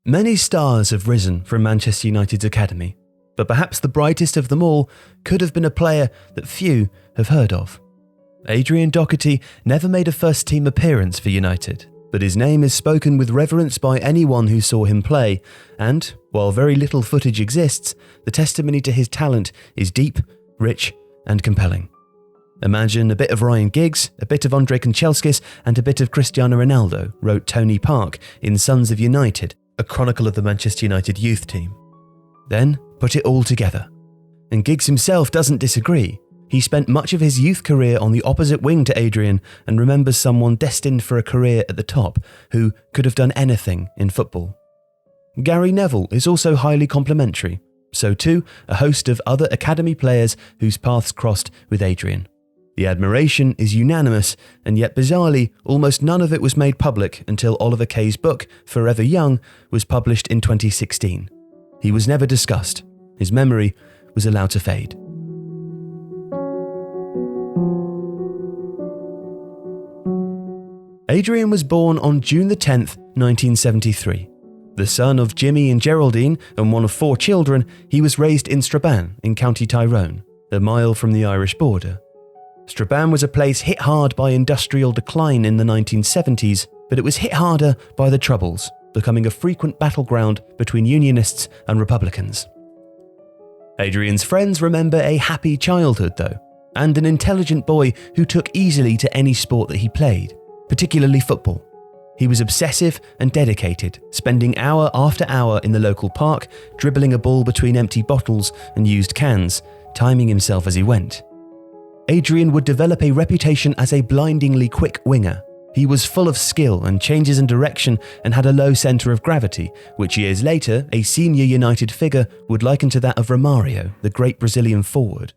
Many stars have risen from Manchester United's academy, but perhaps the brightest of them all could have been a player that few have heard of. Adrian Doherty never made a first-team appearance for United, but his name is spoken with reverence by anyone who saw him play, and, while very little footage exists, the testimony to his talent is deep, rich, and compelling. Imagine a bit of Ryan Giggs, a bit of Andrei Kanchelskis, and a bit of Cristiano Ronaldo, wrote Tony Park in Sons of United, a chronicle of the Manchester United youth team. Then put it all together. And Giggs himself doesn't disagree. He spent much of his youth career on the opposite wing to Adrian and remembers someone destined for a career at the top who could have done anything in football. Gary Neville is also highly complimentary, so too a host of other academy players whose paths crossed with Adrian. The admiration is unanimous, and yet bizarrely, almost none of it was made public until Oliver Kay's book, Forever Young, was published in 2016. He was never discussed. His memory was allowed to fade. Adrian was born on June 10th, 1973. The son of Jimmy and Geraldine and one of 4 children, he was raised in Strabane in County Tyrone, a mile from the Irish border. Strabane was a place hit hard by industrial decline in the 1970s, but it was hit harder by the Troubles, becoming a frequent battleground between Unionists and Republicans. Adrian's friends remember a happy childhood, though, and an intelligent boy who took easily to any sport that he played, particularly football. He was obsessive and dedicated, spending hour after hour in the local park, dribbling a ball between empty bottles and used cans, timing himself as he went. Adrian would develop a reputation as a blindingly quick winger. He was full of skill and changes in direction and had a low centre of gravity, which years later, a senior United figure would liken to that of Romario, the great Brazilian forward.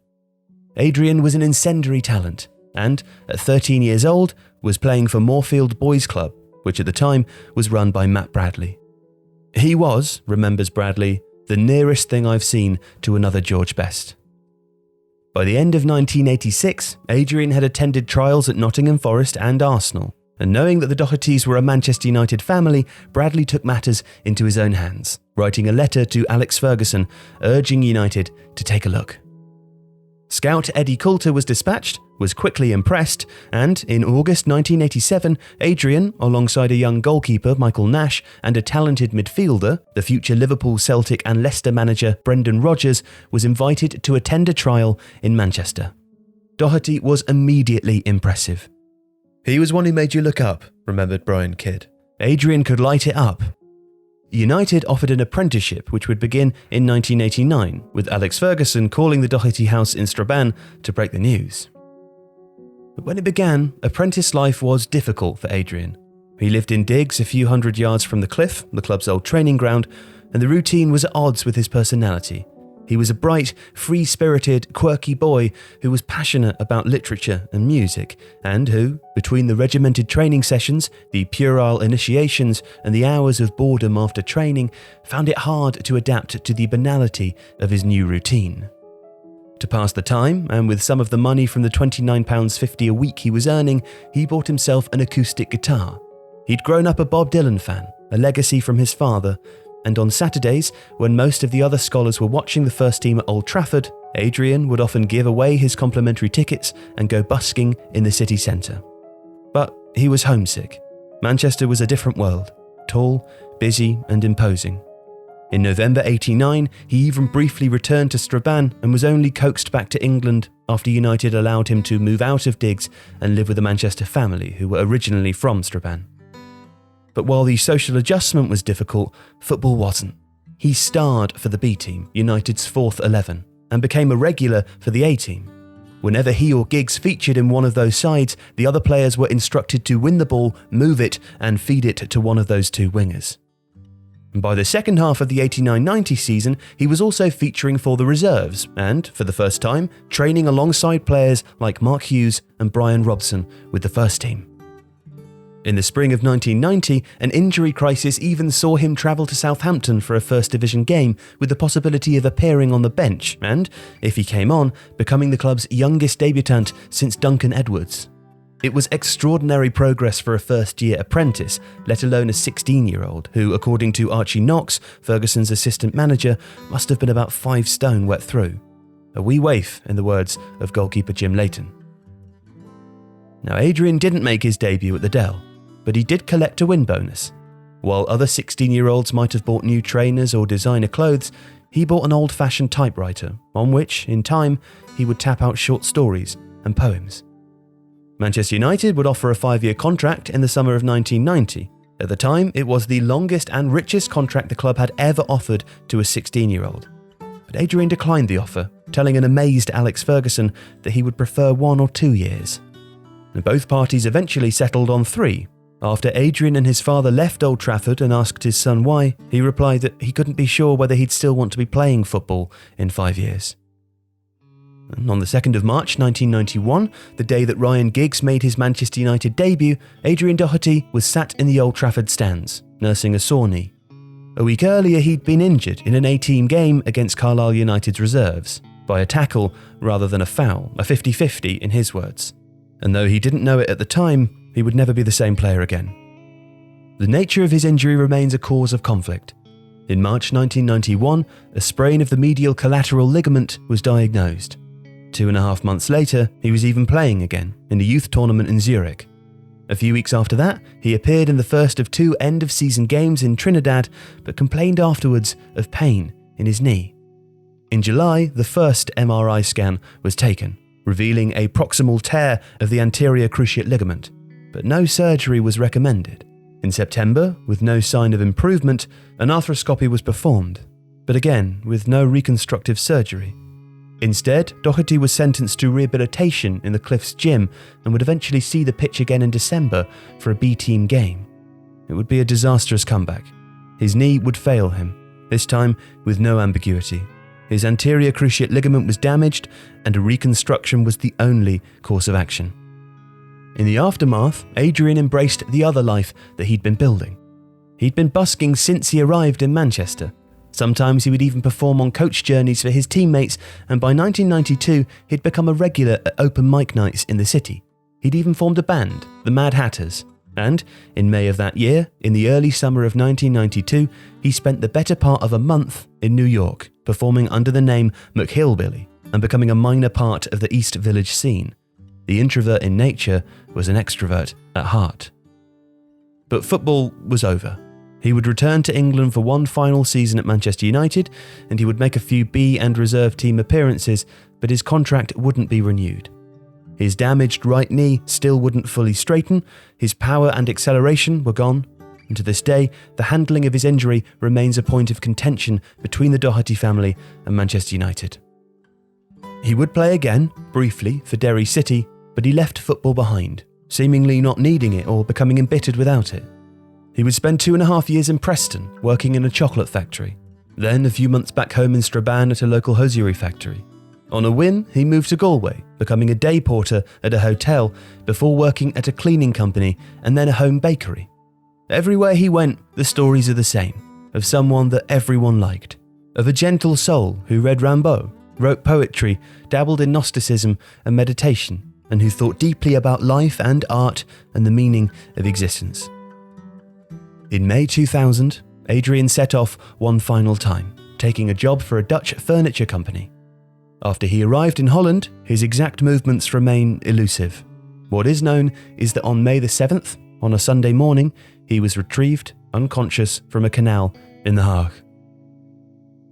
Adrian was an incendiary talent, and, at 13 years old, was playing for Moorfield Boys Club, which at the time was run by Matt Bradley. He was, remembers Bradley, the nearest thing I've seen to another George Best. By the end of 1986, Adrian had attended trials at Nottingham Forest and Arsenal, and knowing that the Dohertys were a Manchester United family, Bradley took matters into his own hands, writing a letter to Alex Ferguson urging United to take a look. Scout Eddie Coulter was dispatched, was quickly impressed, and in August 1987, Adrian, alongside a young goalkeeper Michael Nash and a talented midfielder, the future Liverpool, Celtic and Leicester manager Brendan Rodgers, was invited to attend a trial in Manchester. Doherty was immediately impressive. He was one who made you look up, remembered Brian Kidd. Adrian could light it up. United offered an apprenticeship which would begin in 1989, with Alex Ferguson calling the Doherty house in Strabane to break the news. But when it began, apprentice life was difficult for Adrian. He lived in digs a few hundred yards from the cliff, the club's old training ground, and the routine was at odds with his personality. He was a bright, free-spirited, quirky boy who was passionate about literature and music, and who, between the regimented training sessions, the puerile initiations, and the hours of boredom after training, found it hard to adapt to the banality of his new routine. To pass the time, and with some of the money from the £29.50 a week he was earning, he bought himself an acoustic guitar. He'd grown up a Bob Dylan fan, a legacy from his father, and on Saturdays, when most of the other scholars were watching the first team at Old Trafford, Adrian would often give away his complimentary tickets and go busking in the city centre. But he was homesick. Manchester was a different world, tall, busy and imposing. In November '89, he even briefly returned to Strabane and was only coaxed back to England after United allowed him to move out of digs and live with a Manchester family who were originally from Strabane. But while the social adjustment was difficult, football wasn't. He starred for the B team, United's 4th 11, and became a regular for the A team. Whenever he or Giggs featured in one of those sides, the other players were instructed to win the ball, move it, and feed it to one of those 2 wingers. And by the second half of the 89-90 season, he was also featuring for the reserves and, for the first time, training alongside players like Mark Hughes and Brian Robson with the first team. In the spring of 1990, an injury crisis even saw him travel to Southampton for a First Division game with the possibility of appearing on the bench and, if he came on, becoming the club's youngest debutant since Duncan Edwards. It was extraordinary progress for a first-year apprentice, let alone a 16-year-old, who, according to Archie Knox, Ferguson's assistant manager, must have been about 5 stone wet through. A wee waif, in the words of goalkeeper Jim Leighton. Now, Adrian didn't make his debut at the Dell, but he did collect a win bonus. While other 16-year-olds might have bought new trainers or designer clothes, he bought an old-fashioned typewriter, on which, in time, he would tap out short stories and poems. Manchester United would offer a 5-year contract in the summer of 1990. At the time, it was the longest and richest contract the club had ever offered to a 16-year-old. But Adrian declined the offer, telling an amazed Alex Ferguson that he would prefer 1 or 2 years. And both parties eventually settled on 3. After Adrian and his father left Old Trafford and asked his son why, he replied that he couldn't be sure whether he'd still want to be playing football in 5 years. And on the 2nd of March 1991, the day that Ryan Giggs made his Manchester United debut, Adrian Doherty was sat in the Old Trafford stands, nursing a sore knee. A week earlier, he'd been injured in an A-team game against Carlisle United's reserves, by a tackle rather than a foul, a 50-50 in his words. And though he didn't know it at the time, he would never be the same player again. The nature of his injury remains a cause of conflict. In March 1991, a sprain of the medial collateral ligament was diagnosed. 2.5 months later, he was even playing again in the youth tournament in Zurich. A few weeks after that, he appeared in the first of 2 end-of-season games in Trinidad, but complained afterwards of pain in his knee. In July, the first MRI scan was taken, revealing a proximal tear of the anterior cruciate ligament, but no surgery was recommended. In September, with no sign of improvement, an arthroscopy was performed, but again with no reconstructive surgery. Instead, Doherty was sentenced to rehabilitation in the Cliffs gym and would eventually see the pitch again in December for a B-team game. It would be a disastrous comeback. His knee would fail him, this time with no ambiguity. His anterior cruciate ligament was damaged, and a reconstruction was the only course of action. In the aftermath, Adrian embraced the other life that he'd been building. He'd been busking since he arrived in Manchester. Sometimes he would even perform on coach journeys for his teammates, and by 1992 he'd become a regular at open mic nights in the city. He'd even formed a band, the Mad Hatters, and in May of that year, in the early summer of 1992, he spent the better part of a month in New York, performing under the name McHillbilly and becoming a minor part of the East Village scene. The introvert in nature was an extrovert at heart. But football was over. He would return to England for 1 final season at Manchester United, and he would make a few B and reserve team appearances, but his contract wouldn't be renewed. His damaged right knee still wouldn't fully straighten, his power and acceleration were gone, and to this day, the handling of his injury remains a point of contention between the Doherty family and Manchester United. He would play again, briefly, for Derry City, but he left football behind, seemingly not needing it or becoming embittered without it. He would spend 2.5 years in Preston, working in a chocolate factory. Then a few months back home in Strabane at a local hosiery factory. On a whim, he moved to Galway, becoming a day porter at a hotel before working at a cleaning company and then a home bakery. Everywhere he went, the stories are the same, of someone that everyone liked, of a gentle soul who read Rimbaud, wrote poetry, dabbled in Gnosticism and meditation, and who thought deeply about life and art and the meaning of existence. In May 2000, Adrian set off one final time, taking a job for a Dutch furniture company. After he arrived in Holland, his exact movements remain elusive. What is known is that on May the 7th, on a Sunday morning, he was retrieved, unconscious, from a canal in The Hague.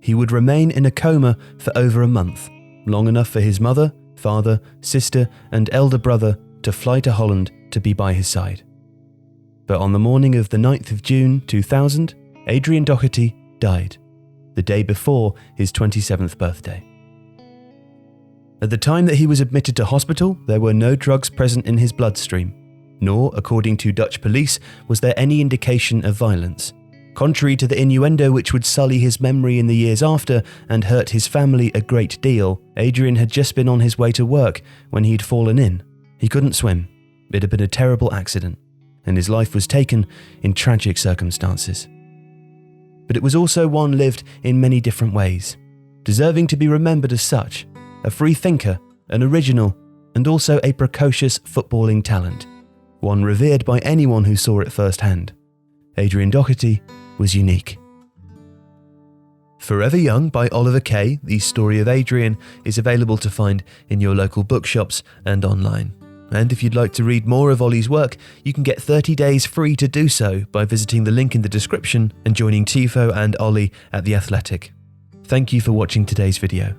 He would remain in a coma for over a month, long enough for his mother, father, sister, and elder brother to fly to Holland to be by his side. But on the morning of the 9th of June 2000, Adrian Doherty died, the day before his 27th birthday. At the time that he was admitted to hospital, there were no drugs present in his bloodstream, nor, according to Dutch police, was there any indication of violence. Contrary to the innuendo which would sully his memory in the years after and hurt his family a great deal, Adrian had just been on his way to work when he'd fallen in. He couldn't swim. It had been a terrible accident, and his life was taken in tragic circumstances. But it was also one lived in many different ways, deserving to be remembered as such, a free thinker, an original, and also a precocious footballing talent, one revered by anyone who saw it firsthand. Adrian Doherty was unique. Forever Young by Oliver Kay, the story of Adrian, is available to find in your local bookshops and online. And if you'd like to read more of Ollie's work, you can get 30 days free to do so by visiting the link in the description and joining Tifo and Ollie at The Athletic. Thank you for watching today's video.